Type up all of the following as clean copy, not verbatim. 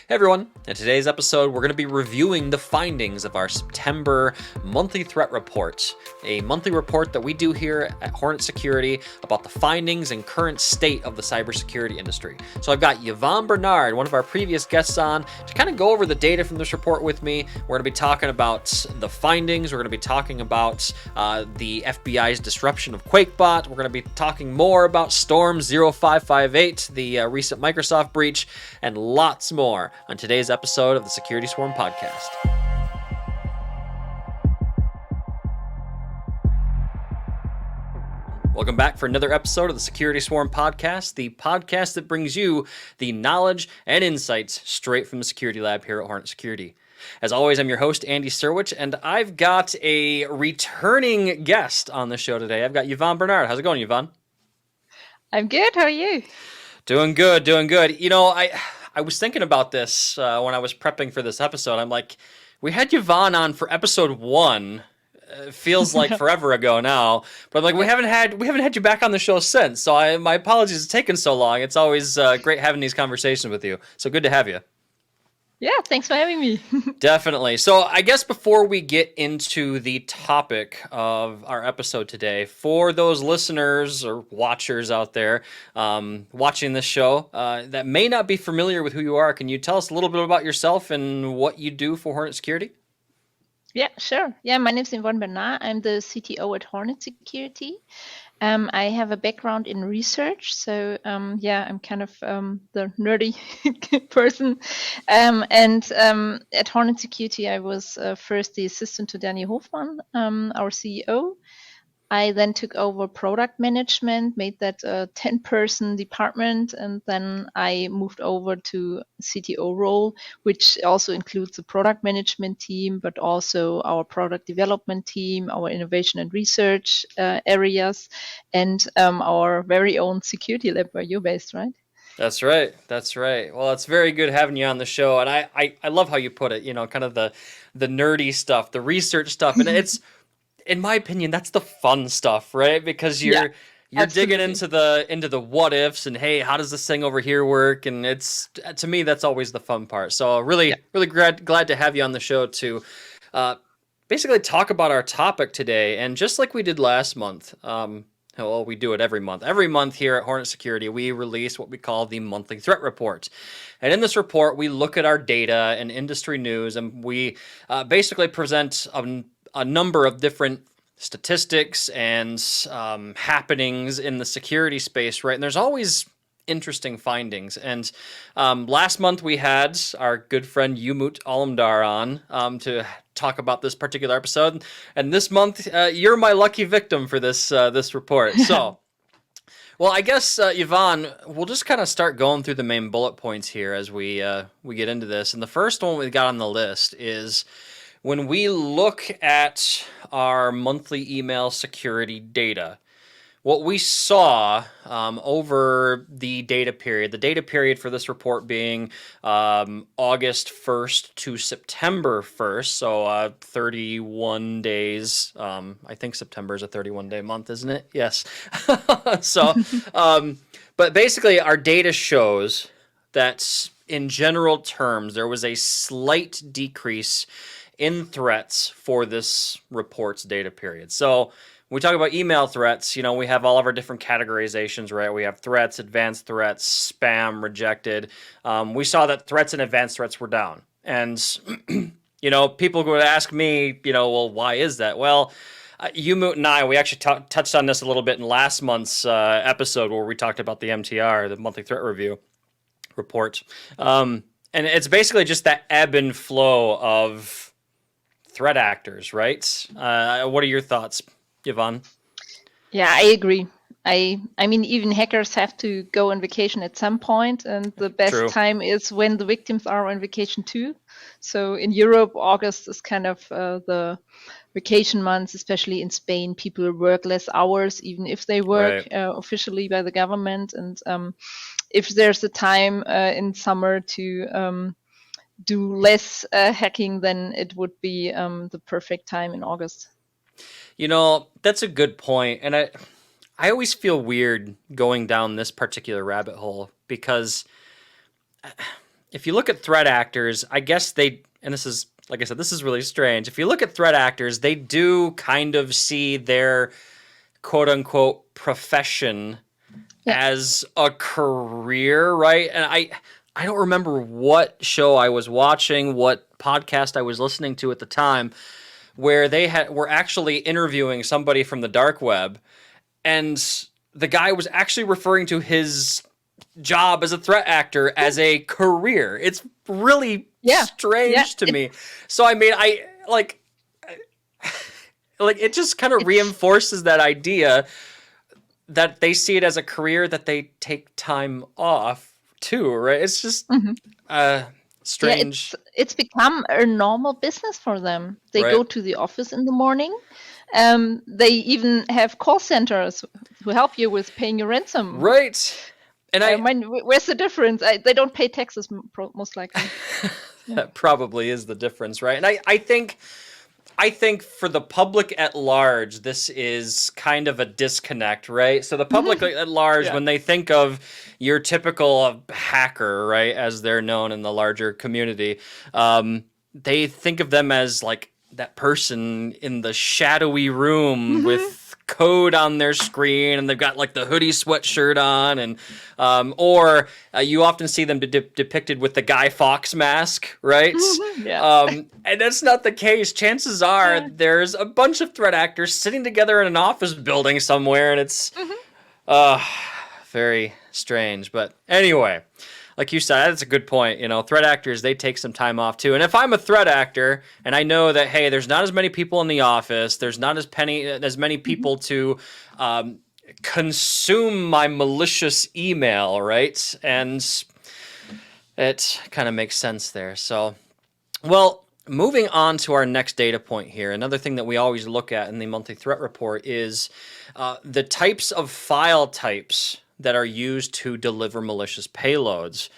Hey everyone, in today's episode we're going to be reviewing the findings of our September monthly threat report, a monthly report that we do here at Hornet Security about the findings and current state of the cybersecurity industry. So I've got Yvonne Bernard, one of our previous guests, on to kind of go over the data from this report with me. We're going to be talking about the findings, we're going to be talking about the FBI's disruption of Qakbot, we're going to be talking more about Storm 0558, the recent Microsoft breach, and lots more on today's episode of the Security Swarm podcast. Welcome back for another episode of the Security Swarm podcast, the podcast that brings you the knowledge and insights straight from the security lab here at Hornet Security. As always, I'm your host, Andy Serwich, and I've got a returning guest on the show today. I've got Yvonne Bernard. How's it going, Yvonne? I'm good. How are you? Doing good, doing good. You know, I was thinking about this when I was prepping for this episode. I'm like, we had Yvonne on for episode 1. It feels like forever ago now, but I'm like, we haven't had you back on the show since. So my apologies, it's taken so long. It's always great having these conversations with you. So good to have you. Yeah, thanks for having me. Definitely. So I guess before we get into the topic of our episode today, for those listeners or watchers out there watching this show that may not be familiar with who you are, can you tell us a little bit about yourself and what you do for Hornet Security? Yeah, sure. Yeah, my name is Yvonne Bernard. I'm the CTO at Hornet Security. I have a background in research, so I'm kind of the nerdy person. At Hornet Security, I was first the assistant to Danny Hofmann, our CEO. I then took over product management, made that a 10-person department, and then I moved over to CTO role, which also includes the product management team, but also our product development team, our innovation and research areas, and our very own security lab where you're based, right? That's right. That's right. Well, it's very good having you on the show, and I love how you put it. You know, kind of the nerdy stuff, the research stuff, and it's. In my opinion, that's the fun stuff, right? Because you're digging into the what ifs and, hey, how does this thing over here work? And it's, to me, that's always the fun part. So really glad to have you on the show to basically talk about our topic today. And just like we did last month, well, we do it every month. Every month here at Hornet Security, we release what we call the monthly threat report. And in this report, we look at our data and industry news, and we basically present a number of different statistics and happenings in the security space, right? And there's always interesting findings. And last month we had our good friend Umut Alamdar on to talk about this particular episode. And this month, you're my lucky victim for this report. So, well, I guess, Yvonne, we'll just kind of start going through the main bullet points here as we get into this. And the first one we got on the list is, when we look at our monthly email security data, what we saw over the data period for this report being August 1st to September 1st, so 31 days. I think September is a 31-day month, isn't it? Yes. So, but basically our data shows that in general terms, there was a slight decrease in threats for this report's data period. So when we talk about email threats, you know, we have all of our different categorizations, right? We have threats, advanced threats, spam, rejected. We saw that threats and advanced threats were down. And, you know, people would ask me, you know, well, why is that? Well, Umut and I, we actually touched on this a little bit in last month's episode where we talked about the MTR, the monthly threat review report. And it's basically just that ebb and flow of threat actors, right? What are your thoughts, Yvonne? Yeah, I agree. I mean, even hackers have to go on vacation at some point, and the best time is when the victims are on vacation too. So in Europe, August is kind of the vacation months, especially in Spain. People work less hours, even if they work officially by the government. And if there's a time in summer to do less hacking, then it would be the perfect time in August. You know, that's a good point. And I always feel weird going down this particular rabbit hole because if you look at threat actors, I guess and this is, like I said, this is really strange. If you look at threat actors, they do kind of see their quote unquote profession as a career, right? And I don't remember what show I was watching, what podcast I was listening to at the time, where they were actually interviewing somebody from the dark web, and the guy was actually referring to his job as a threat actor as a career. It's really strange to me. So I mean, I like it just kind of reinforces that idea that they see it as a career, that they take time off too, right? It's just strange. Yeah, it's become a normal business for them. They go to the office in the morning. They even have call centers who help you with paying your ransom. Right. And I mean, where's the difference? They don't pay taxes, most likely. That probably is the difference, right? And I think for the public at large, this is kind of a disconnect, right? So the public at large, when they think of your typical hacker, right, as they're known in the larger community, they think of them as like that person in the shadowy room with code on their screen, and they've got like the hoodie sweatshirt on, and or you often see them depicted with the Guy Fawkes mask, right? And that's not the case. Chances are there's a bunch of threat actors sitting together in an office building somewhere, and it's very strange. But anyway, like you said, that's a good point. You know, threat actors, they take some time off too. And if I'm a threat actor and I know that, hey, there's not as many people in the office, there's not as many people to consume my malicious email, right? And it kind of makes sense there. So, well, moving on to our next data point here, another thing that we always look at in the monthly threat report is the types of file types that are used to deliver malicious payloads.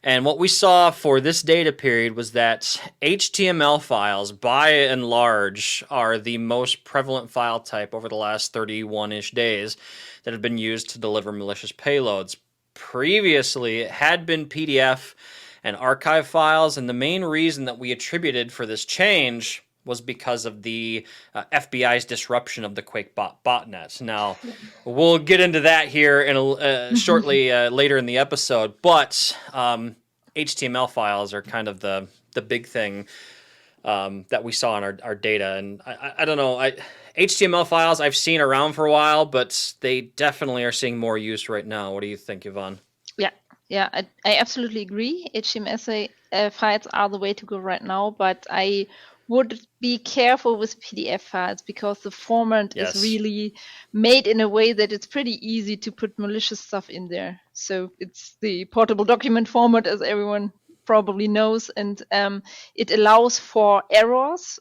And what we saw for this data period was that HTML files, by and large, are the most prevalent file type over the last 31-ish days that have been used to deliver malicious payloads. Previously, it had been PDF and archive files, and the main reason that we attributed for this change was because of the FBI's disruption of the Qakbot botnet. Now, we'll get into that here in shortly later in the episode, but HTML files are kind of the big thing that we saw in our data. And I don't know, HTML files I've seen around for a while, but they definitely are seeing more use right now. What do you think, Yvonne? Yeah, I absolutely agree. HTML files are the way to go right now, but I would be careful with PDF files because the format is really made in a way that it's pretty easy to put malicious stuff in there. So it's the portable document format, as everyone probably knows, and it allows for errors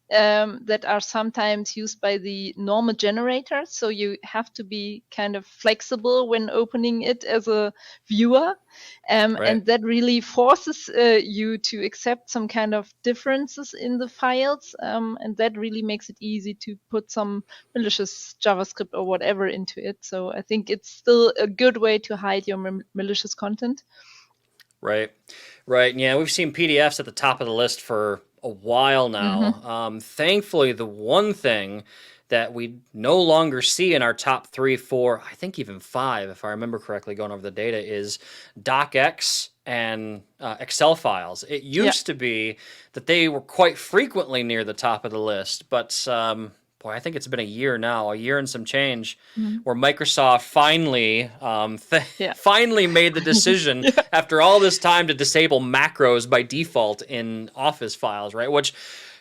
that are sometimes used by the normal generator. So you have to be kind of flexible when opening it as a viewer. And that really forces you to accept some kind of differences in the files. And that really makes it easy to put some malicious JavaScript or whatever into it. So I think it's still a good way to hide your malicious content. Right. Yeah, we've seen PDFs at the top of the list for a while now. Thankfully, the one thing that we no longer see in our top 3, 4, I think even 5, if I remember correctly, going over the data, is docx and Excel files. It used to be that they were quite frequently near the top of the list, but boy, I think it's been a year and some change, where Microsoft finally finally made the decision after all this time to disable macros by default in Office files, right? Which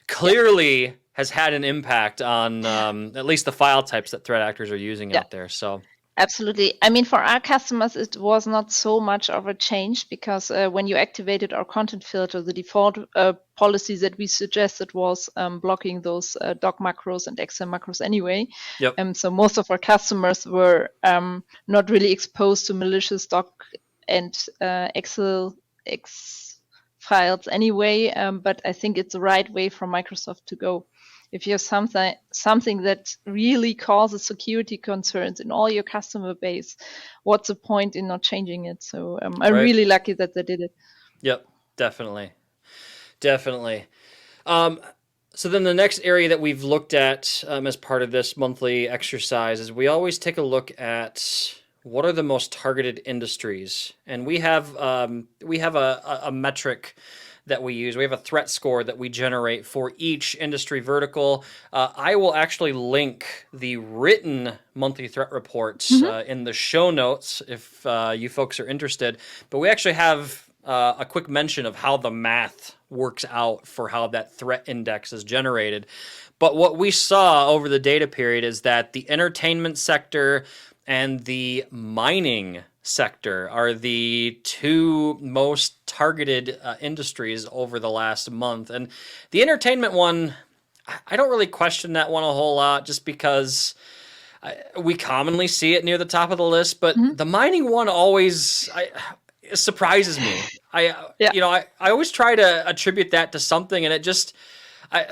clearly has had an impact on at least the file types that threat actors are using out there. So. Absolutely. I mean, for our customers, it was not so much of a change because when you activated our content filter, the default policy that we suggested was blocking those doc macros and Excel macros anyway. So most of our customers were not really exposed to malicious doc and Excel files anyway. But I think it's the right way for Microsoft to go. If you have something that really causes security concerns in all your customer base, what's the point in not changing it? So I'm really lucky that they did it. Yep, definitely. Definitely. Um, so then the next area that we've looked at as part of this monthly exercise is we always take a look at what are the most targeted industries, and we have a metric that we use. We have a threat score that we generate for each industry vertical. I will actually link the written monthly threat reports Hmm. in the show notes if you folks are interested. But we actually have a quick mention of how the math works out for how that threat index is generated. But what we saw over the data period is that the entertainment sector and the mining sector are the two most targeted industries over the last month. And the entertainment one, I don't really question that one a whole lot just because we commonly see it near the top of the list. But Hmm. the mining one always it surprises me. Yeah. I always try to attribute that to something, and it just, I,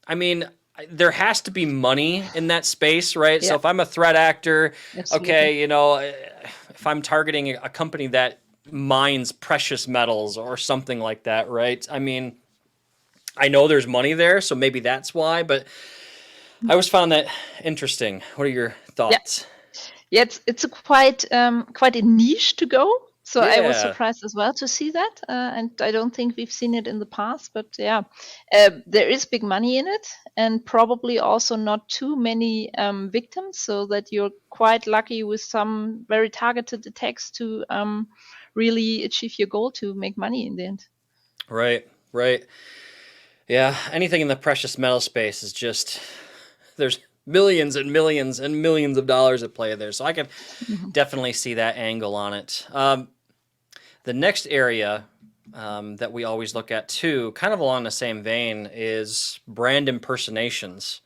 I mean, there has to be money in that space, right? So Yeah. if I'm a threat actor, Absolutely. okay, if I'm targeting a company that mines precious metals or something like that, right? I mean, I know there's money there, so maybe that's why, but I always found that interesting. What are your Yeah. thoughts? Yeah, it's a quite a niche to go. So I was Yeah, surprised as well to see that, and I don't think we've seen it in the past. But yeah, there is big money in it, and probably also not too many victims, so that you're quite lucky with some very targeted attacks to really achieve your goal to make money in the end. right, right. Yeah, anything in the precious metal space is just there's millions and millions and millions of dollars at play there. So I can Mhm. definitely see that angle on it. The next area that we always look at too, kind of along the same vein, is brand impersonations.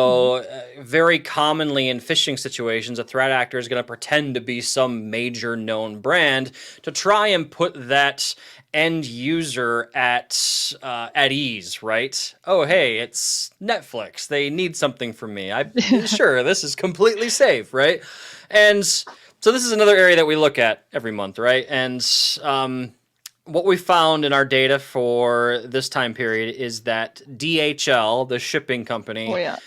Mhm. So, very commonly in phishing situations, a threat actor is going to pretend to be some major known brand to try and put that end user at ease, right? Oh, hey, it's Netflix. They need something from me. I sure this is completely safe, right? And so this is another area that we look at every month, right? And what we found in our data for this time period is that DHL, the shipping Oh company, yeah.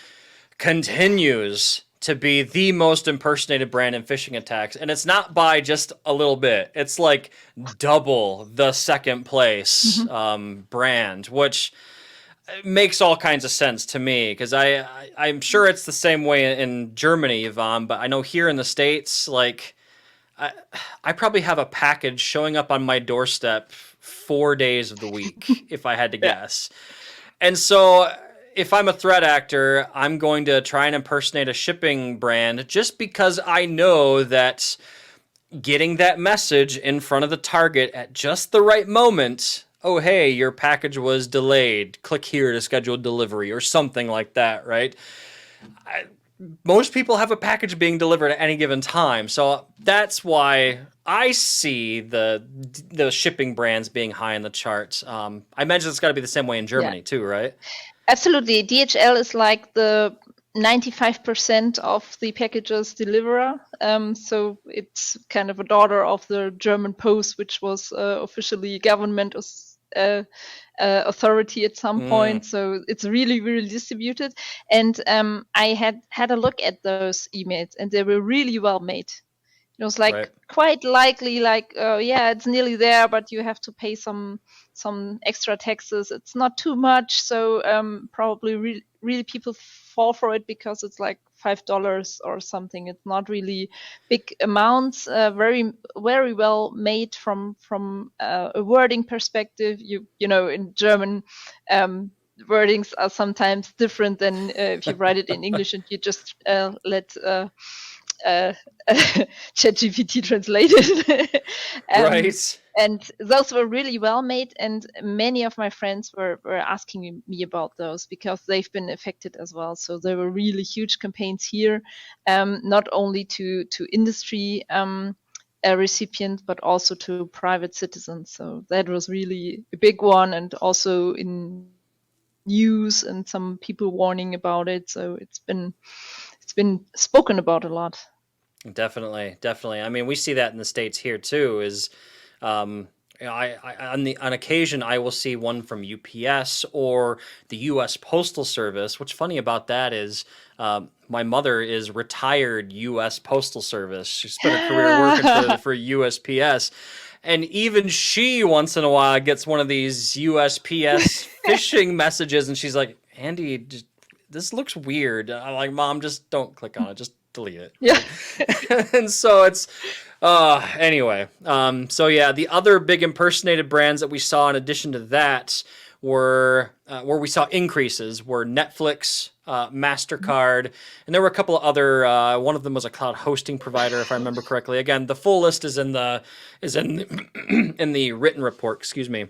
continues to be the most impersonated brand in phishing attacks. And it's not by just a little bit, it's like double the second place Hmm. brand, which makes all kinds of sense to me because I'm sure it's the same way in Germany, Yvonne, but I know here in the States, like, I, I probably have a package showing up on my doorstep 4 days of the week, if I had to Yeah. guess. And so, if I'm a threat actor, I'm going to try and impersonate a shipping brand just because I know that getting that message in front of the target at just the right moment. Oh, hey, your package was delayed. Click here to schedule delivery or something like that, right? Most people have a package being delivered at any given time. So that's why I see the shipping brands being high in the charts. I imagine it's got to be the same way in Yeah. Germany too, right? Absolutely. DHL is like the 95% of the packages deliverer. So it's kind of a daughter of the German Post, which was officially government authority at some Mm, point. So it's really, really distributed. And I had a look at those emails, and they were really well made. It was like right. quite likely, like, yeah, it's nearly there, but you have to pay some extra taxes. It's not too much, so probably really people fall for it because it's like $5 or something. It's not really big amounts. Very well made from a wording perspective. You know, in German. Wordings are sometimes different than if you write it in English and you just let uh, ChatGPT translated. Right. And those were really well made, and many of my friends were asking me about those because they've been affected as well. So there were really huge campaigns here, not only to industry recipients, but also to private citizens. So that was really a big one, and also in news and some people warning about it. So it's been spoken about a lot. Definitely, definitely. I mean, we see that in the States here too, is um, On occasion I will see one from UPS or the U.S. Postal Service. What's funny about that is my mother is retired U.S. Postal Service. She spent a career working for USPS. And even she once in a while gets one of these USPS phishing messages, and she's like, Andy, this looks weird. I'm like, Mom, just don't click on it. Just delete it. Yeah. And so it's, anyway. So yeah, the other big impersonated brands that we saw in addition to that were, where we saw increases were Netflix, MasterCard, and there were a couple of other, one of them was a cloud hosting provider, if I remember correctly. Again, the full list is in the, in the written report, excuse me.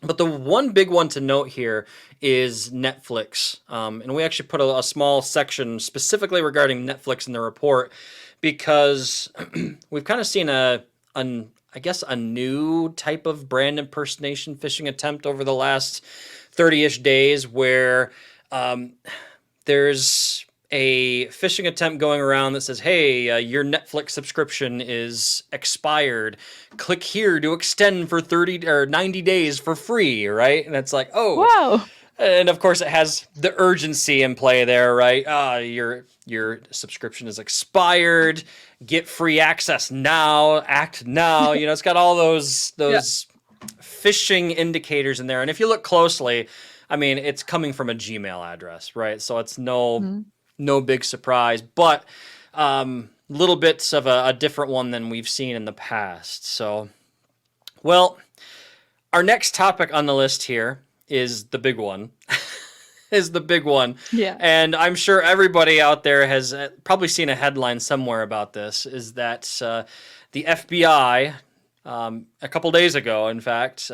But the one big one to note here is Netflix. And we actually put a small section specifically regarding Netflix in the report because we've kind of seen I guess a new type of brand impersonation phishing attempt over the last 30-ish days where there's a phishing attempt going around that says, hey, your Netflix subscription is expired. Click here to extend for 30 or 90 days for free, right? And it's like, oh. Wow. And of course it has the urgency in play there, right? Your subscription is expired. Get free access now. Act now. You know, it's got all those phishing indicators in there. And if you look closely, I mean, it's coming from a Gmail address, right? So it's no big surprise, but little bits of a different one than we've seen in the past. So, well, our next topic on the list here is the big one. Yeah. And I'm sure everybody out there has probably seen a headline somewhere about this, is that the FBI, a couple days ago, in fact,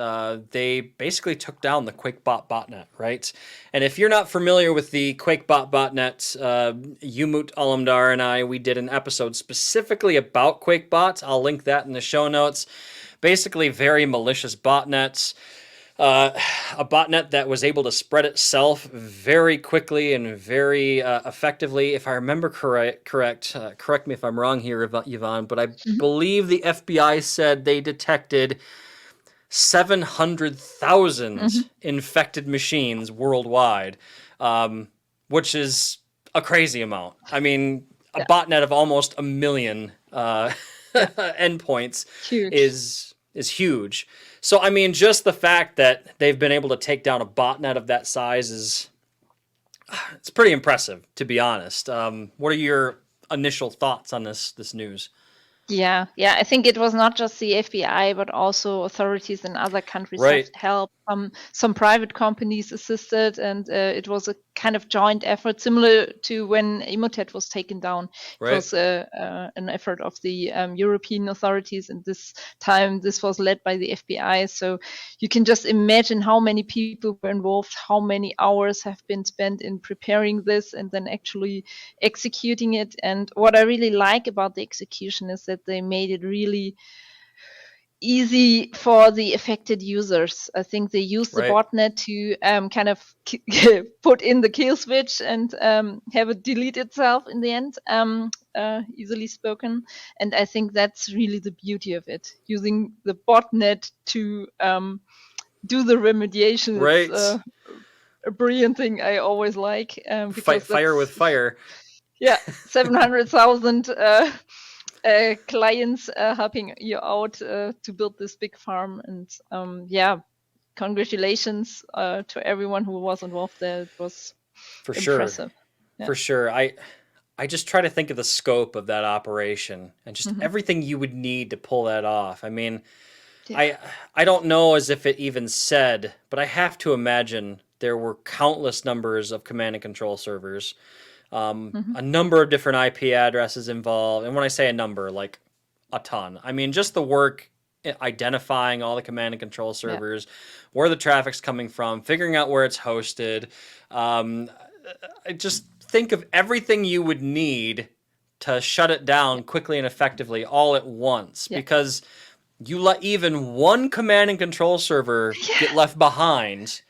they basically took down the Qakbot botnet, right? And if you're not familiar with the Qakebot botnet, Umut Alamdar and I, we did an episode specifically about Qakebot. I'll link that in the show notes. Basically, very malicious botnets. A botnet that was able to spread itself very quickly and very effectively. If I remember correct me if I'm wrong here, Yvonne, but I believe the FBI said they detected 700,000 infected machines worldwide, which is a crazy amount. I mean, a botnet of almost 1 million endpoints is huge. So, I mean, just the fact that they've been able to take down a botnet of that size it's pretty impressive, to be honest. What are your initial thoughts on this news? Yeah, I think it was not just the FBI, but also authorities in other countries have helped. Some private companies assisted, and it was a kind of joint effort, similar to when Emotet was taken down. It was an effort of the European authorities, and this time this was led by the FBI. So you can just imagine how many people were involved, how many hours have been spent in preparing this and then actually executing it. And what I really like about the execution is that they made it really easy for the affected users. I think they used the botnet to kind of put in the kill switch and have it delete itself in the end, easily spoken. And I think that's really the beauty of it, using the botnet to do the remediation. Right. It's a brilliant thing I always like. Fight fire with fire. Yeah, 700,000 clients helping you out to build this big farm. And congratulations to everyone who was involved there. It was impressive. For sure. I just try to think of the scope of that operation and just everything you would need to pull that off. I mean, I don't know as if it even said, but I have to imagine there were countless numbers of command and control servers. A number of different IP addresses involved. And when I say a number, like a ton. I mean, just the work identifying all the command and control servers, where the traffic's coming from, figuring out where it's hosted. I just think of everything you would need to shut it down quickly and effectively all at once. Because you let even one command and control server get left behind,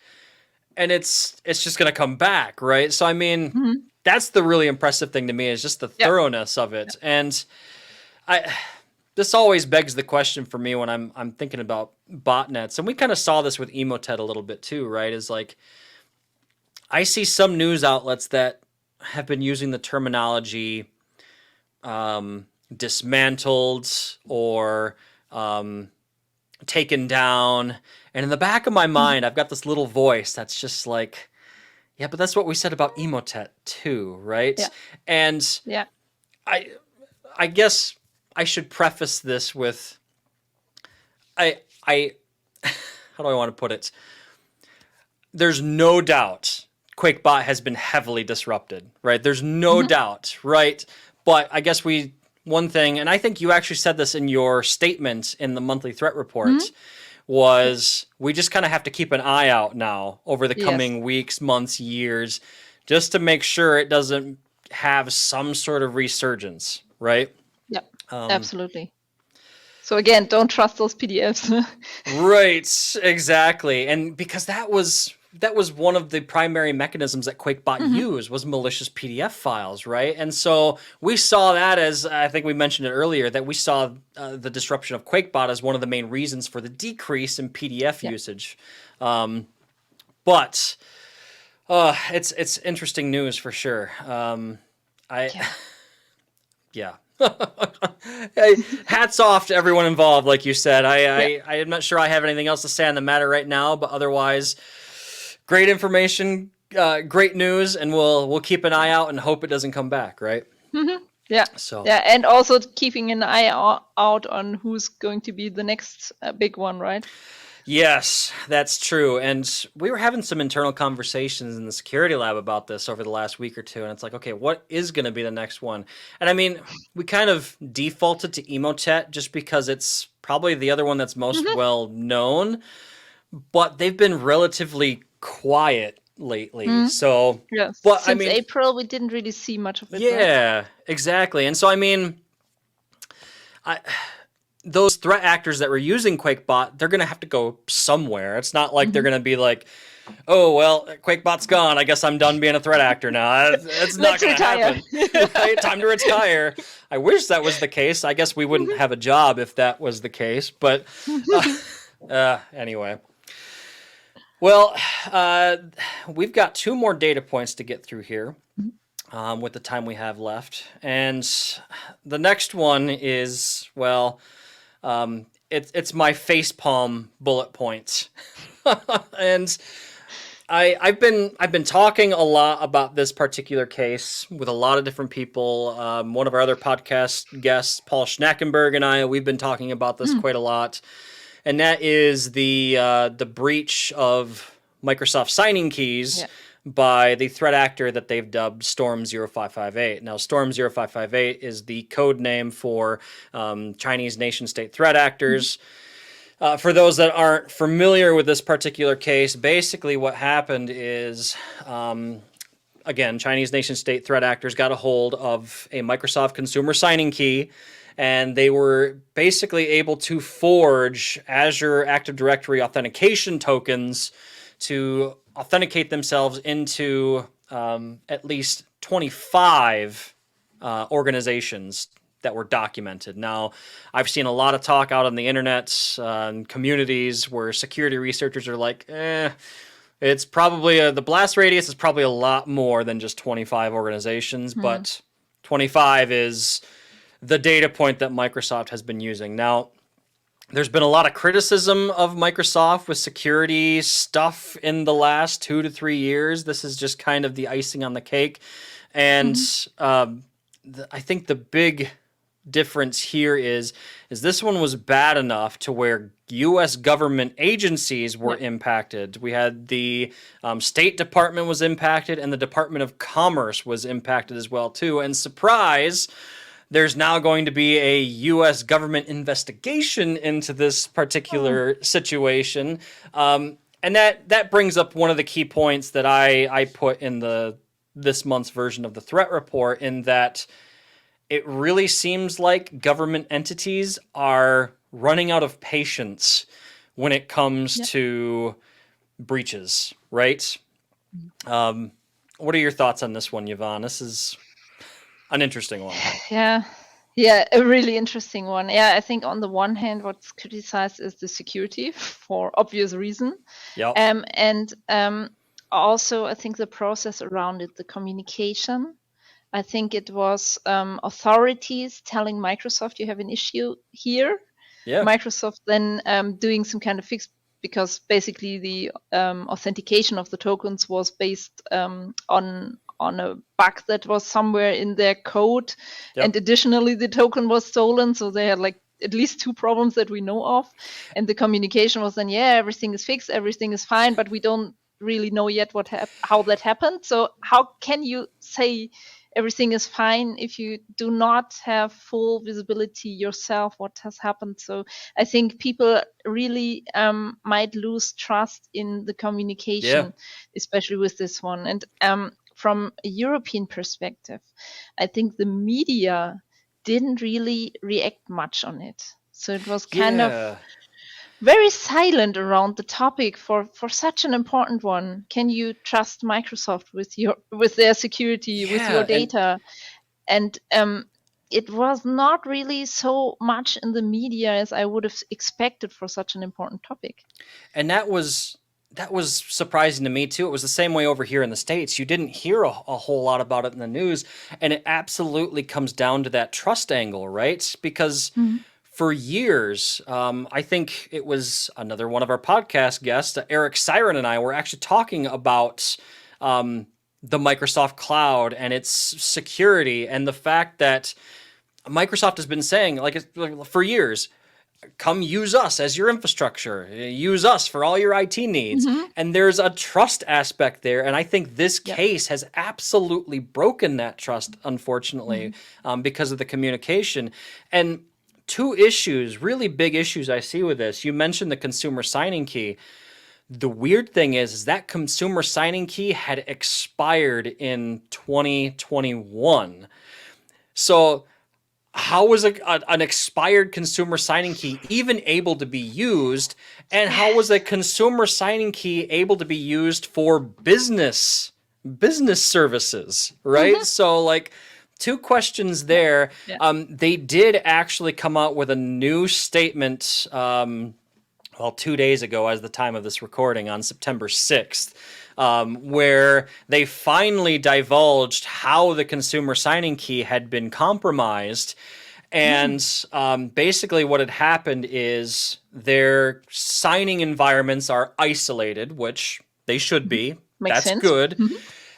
and it's just going to come back, right? So, I mean... That's the really impressive thing to me, is just the thoroughness of it. And this always begs the question for me when I'm thinking about botnets, and we kind of saw this with Emotet a little bit too, right? Is like I see some news outlets that have been using the terminology dismantled or taken down, and in the back of my mind, I've got this little voice that's just like, yeah, but that's what we said about Emotet too, right? Yeah. And Yeah. I guess I should preface this with I how do I want to put it? There's no doubt Qakbot has been heavily disrupted, right? There's no doubt, right? But I guess one thing, and I think you actually said this in your statement in the monthly threat report, was we just kind of have to keep an eye out now over the coming weeks, months, years, just to make sure it doesn't have some sort of resurgence, right? Yeah, absolutely. So again, don't trust those PDFs. Right, exactly. And because that was one of the primary mechanisms that Qakebot used was malicious PDF files, right? And so we saw that as, I think we mentioned it earlier, that we saw the disruption of Qakebot as one of the main reasons for the decrease in PDF usage. But it's interesting news for sure. Yeah. Hey, hats off to everyone involved, like you said. I'm not sure I have anything else to say on the matter right now, but otherwise, great information, great news, and we'll keep an eye out and hope it doesn't come back, right? Yeah. So yeah, and also keeping an eye out on who's going to be the next big one, right? Yes, that's true. And we were having some internal conversations in the security lab about this over the last week or two. And it's like, okay, what is going to be the next one? And I mean, we kind of defaulted to Emotet just because it's probably the other one that's most well known. But they've been relatively quiet lately. So, yes. But Since April, we didn't really see much of it. Yeah, right? Exactly. And so, I mean, those threat actors that were using Qakebot, they're going to have to go somewhere. It's not like they're going to be like, oh, well, Qakebot's gone. I guess I'm done being a threat actor now. It's not going to happen. Right? Time to retire. I wish that was the case. I guess we wouldn't have a job if that was the case. But anyway. Well, we've got 2 more data points to get through here with the time we have left. And the next one is, well... it's my facepalm bullet points, and I've been talking a lot about this particular case with a lot of different people. One of our other podcast guests, Paul Schnackenberg, and we've been talking about this quite a lot, and that is the breach of Microsoft signing keys. Yeah. By the threat actor that they've dubbed Storm 0558. Now, Storm 0558 is the code name for Chinese nation-state threat actors. For those that aren't familiar with this particular case, basically what happened is, again, Chinese nation-state threat actors got a hold of a Microsoft consumer signing key, and they were basically able to forge Azure Active Directory authentication tokens to authenticate themselves into at least 25 organizations that were documented. Now, I've seen a lot of talk out on the internet and communities where security researchers are like, it's probably the blast radius is probably a lot more than just 25 organizations, but 25 is the data point that Microsoft has been using. Now, there's been a lot of criticism of Microsoft with security stuff in the last 2 to 3 years. This is just kind of the icing on the cake. And I think the big difference here is this one was bad enough to where U.S. government agencies were impacted. We had the State Department was impacted, and the Department of Commerce was impacted as well, too. And surprise, there's now going to be a U.S. government investigation into this particular situation. And that brings up one of the key points that I put in this month's version of the threat report, in that it really seems like government entities are running out of patience when it comes to breaches, right? What are your thoughts on this one, Yvonne? This is an interesting one. Yeah, Yeah, a really interesting one. Yeah, I think on the one hand, what's criticized is the security for obvious reason. Yep. And also, I think the process around it, the communication. I think it was authorities telling Microsoft you have an issue here. Yeah. Microsoft then doing some kind of fix because basically the authentication of the tokens was based on a bug that was somewhere in their code, and Yep. additionally the token was stolen. So they had like at least two problems that we know of, and the communication was then, yeah, everything is fixed, everything is fine, but we don't really know yet how that happened. So how can you say everything is fine if you do not have full visibility yourself what has happened? So I think people really might lose trust in the communication, especially with this one. And from a European perspective, I think the media didn't really react much on it. So it was kind of very silent around the topic for such an important one. Can you trust Microsoft with their security, with your data? And it was not really so much in the media as I would have expected for such an important topic. And that was surprising to me too. It was the same way over here in the States. You didn't hear a whole lot about it in the news, and it absolutely comes down to that trust angle, right? Because for years, I think it was another one of our podcast guests, Eric Siren, and I were actually talking about the Microsoft Cloud and its security, and the fact that Microsoft has been saying, like for years, come use us as your infrastructure, use us for all your IT needs. And there's a trust aspect there. And I think this case has absolutely broken that trust, unfortunately, because of the communication. And two issues, really big issues I see with this. You mentioned the consumer signing key. The weird thing is that consumer signing key had expired in 2021. So how was an expired consumer signing key even able to be used? And how was a consumer signing key able to be used for business services, right? So like two questions there. They did actually come out with a new statement, 2 days ago as the time of this recording, on September 6th, where they finally divulged how the consumer signing key had been compromised. And basically what had happened is their signing environments are isolated, which they should be. Makes That's sense. good.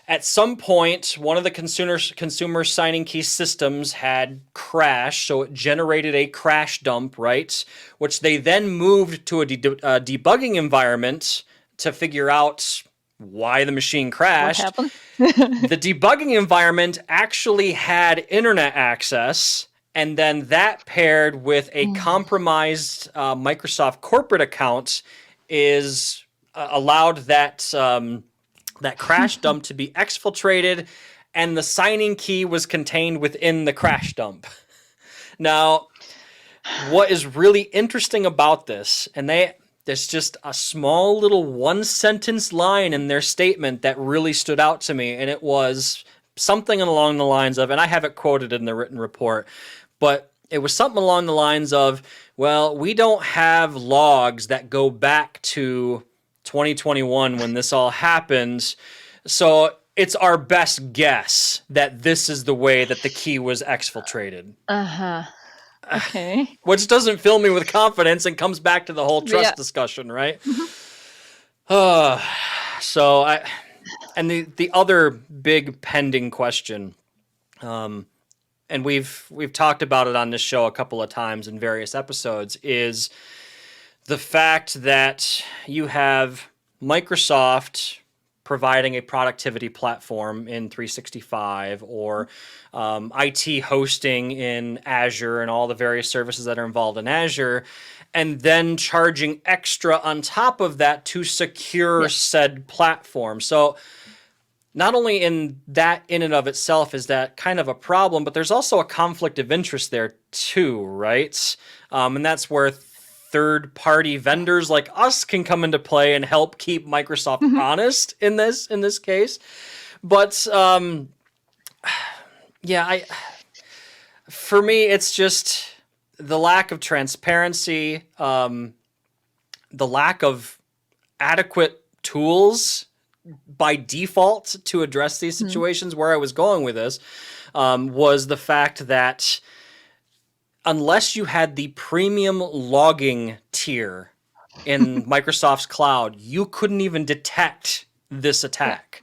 At some point, one of the consumer signing key systems had crashed, so it generated a crash dump, right? Which they then moved to a debugging environment to figure out why the machine crashed. What happened? The debugging environment actually had internet access, and then that paired with a compromised Microsoft corporate account is allowed that that crash dump to be exfiltrated, and the signing key was contained within the crash dump. Now, what is really interesting about this, and there's just a small little one-sentence line in their statement that really stood out to me, and it was something along the lines of, and I have it quoted in the written report, but it was something along the lines of, well, we don't have logs that go back to 2021 when this all happened, so it's our best guess that this is the way that the key was exfiltrated. Okay. Which doesn't fill me with confidence and comes back to the whole trust discussion, right? So and the other big pending question, and we've talked about it on this show a couple of times in various episodes, is the fact that you have Microsoft providing a productivity platform in 365 or IT hosting in Azure and all the various services that are involved in Azure, and then charging extra on top of that to secure said platform. So not only in and of itself is that kind of a problem, but there's also a conflict of interest there too, right? And that's where third-party vendors like us can come into play and help keep Microsoft honest in this case. But For me, it's just the lack of transparency, the lack of adequate tools by default to address these situations. Where I was going with this was the fact that unless you had the premium logging tier in Microsoft's cloud, you couldn't even detect this attack.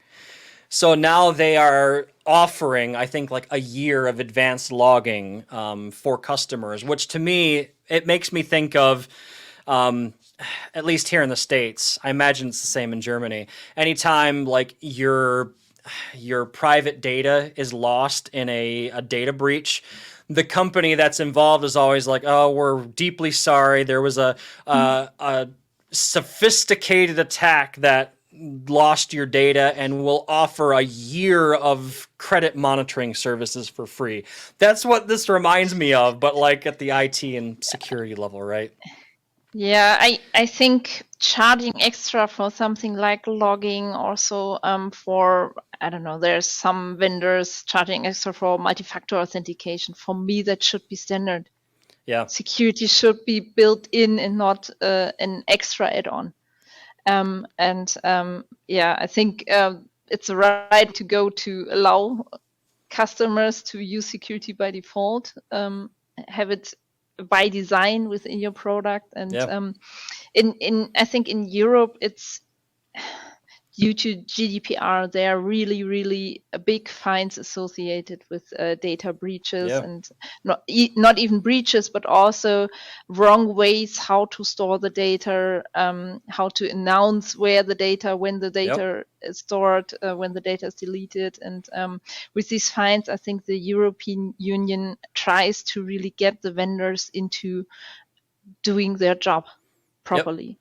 So now they are offering, I think, like a year of advanced logging for customers, which to me, it makes me think of, at least here in the States, I imagine it's the same in Germany. Anytime like your private data is lost in a data breach, the company that's involved is always like, "Oh, we're deeply sorry. There was a sophisticated attack that lost your data, and we'll offer a year of credit monitoring services for free." That's what this reminds me of, but like at the IT and security level, right? Yeah, I think charging extra for something like logging, also for, I don't know, there's some vendors charging extra for multi-factor authentication. For me, that should be standard. Yeah. Security should be built in and not an extra add-on. Yeah, I think it's the right to go to allow customers to use security by default, have it by design within your product, and Yeah. in I think in Europe it's due to GDPR, there are really big fines associated with data breaches, Yeah. and not even breaches, but also wrong ways how to store the data, how to announce where the data, when the data is stored, when the data is deleted. And with these fines, I think the European Union tries to really get the vendors into doing their job properly.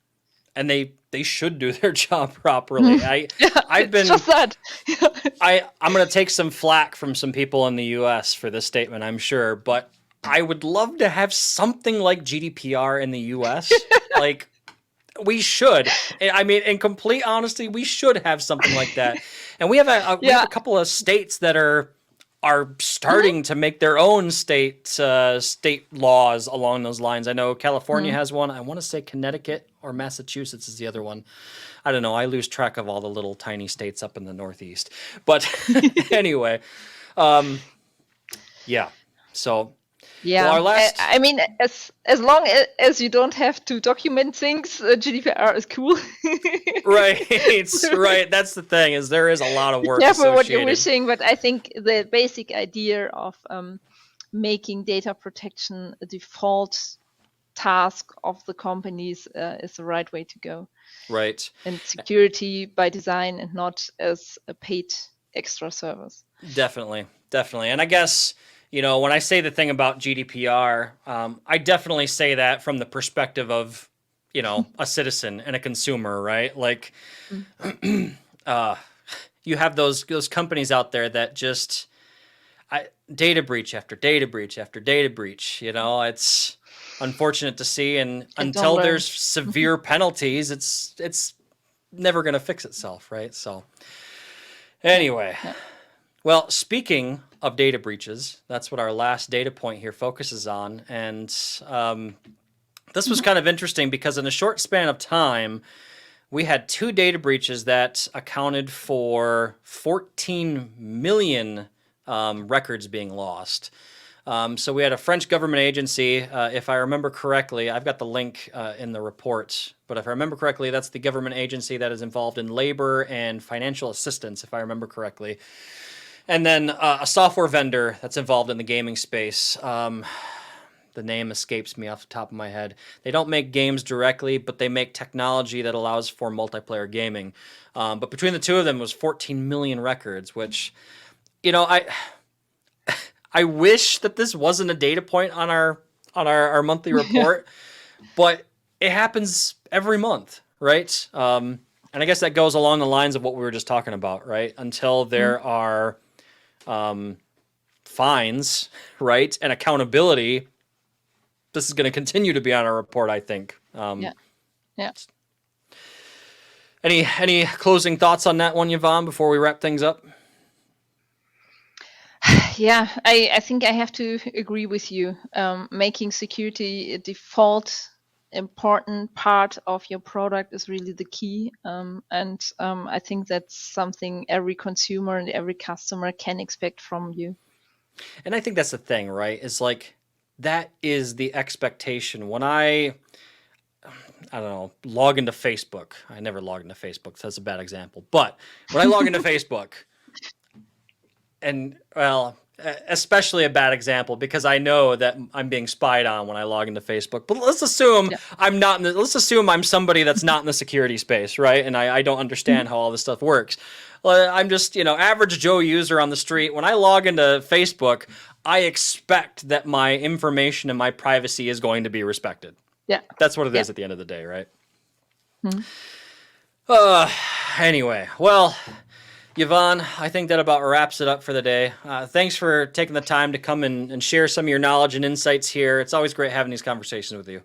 And they should do their job properly. I've been just that. I'm going to take some flack from some people in the US for this statement, I'm sure, but I would love to have something like GDPR in the US. Like, we should. I mean, in complete honesty, we should have something like that. And we have we have a couple of states that are starting to make their own state laws along those lines. I know California has one. I want to say Connecticut or Massachusetts is the other one. I don't know. I lose track of all the little tiny states up in the Northeast. But anyway, yeah. So yeah, well, our last... I mean, as long as you don't have to document things, GDPR is cool. Right, right. That's the thing, is there is a lot of work Careful associated. what you're wishing, but I think the basic idea of making data protection a default task of the companies is the right way to go. Right. And security by design and not as a paid extra service. Definitely. And I guess, you know, when I say the thing about GDPR, I definitely say that from the perspective of, you know, a citizen and a consumer, right? Like, you have those companies out there that just data breach after data breach after data breach. You know, it's unfortunate to see, and until there's severe penalties, it's never going to fix itself, right? So anyway, well, speaking of data breaches, that's what our last data point here focuses on. And this was kind of interesting because in a short span of time, we had 2 data breaches that accounted for 14 million records being lost. So we had a French government agency, if I remember correctly, I've got the link in the report, but if I remember correctly, that's the government agency that is involved in labor and financial assistance, if I remember correctly. And then a software vendor that's involved in the gaming space. The name escapes me off the top of my head. They don't make games directly, but they make technology that allows for multiplayer gaming. But between the two of them was 14 million records, which, you know, I wish that this wasn't a data point on our monthly report, but it happens every month, right? And I guess that goes along the lines of what we were just talking about, right? Until there are fines, right, and accountability, this is going to continue to be on our report, I think. Yeah. Any closing thoughts on that one, Yvonne, before we wrap things up? Yeah, I think I have to agree with you. Making security a default important part of your product is really the key. And I think that's something every consumer and every customer can expect from you. And I think that's the thing, right? Is like that is the expectation. When I don't know, log into Facebook. I never log into Facebook, so that's a bad example. But when I log into Facebook, and well, especially a bad example because I know that I'm being spied on when I log into Facebook. But let's assume Yeah. I'm not. Let's assume I'm somebody that's not in the security space, right? And I don't understand how all this stuff works. Well, I'm just average Joe user on the street. When I log into Facebook, I expect that my information and my privacy is going to be respected. Yeah. That's what it Yeah. is at the end of the day, right? Hmm. Anyway, well, Yvonne, I think that about wraps it up for the day. Thanks for taking the time to come and share some of your knowledge and insights here. It's always great having these conversations with you.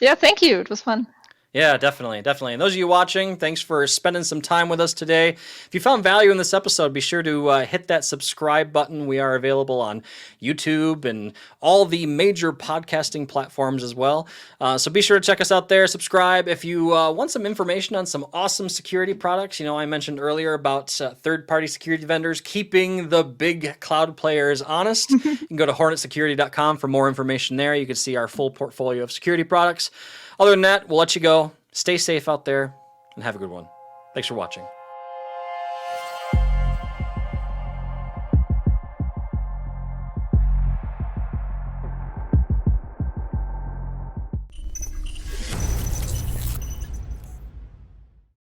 Yeah, thank you. It was fun. Yeah, definitely. And those of you watching, thanks for spending some time with us today. If you found value in this episode, be sure to hit that subscribe button. We are available on YouTube and all the major podcasting platforms as well. So be sure to check us out there, subscribe. If you want some information on some awesome security products, I mentioned earlier about third-party security vendors keeping the big cloud players honest. You can go to hornetsecurity.com for more information there. You can see our full portfolio of security products. Other than that, we'll let you go. Stay safe out there and have a good one. Thanks for watching.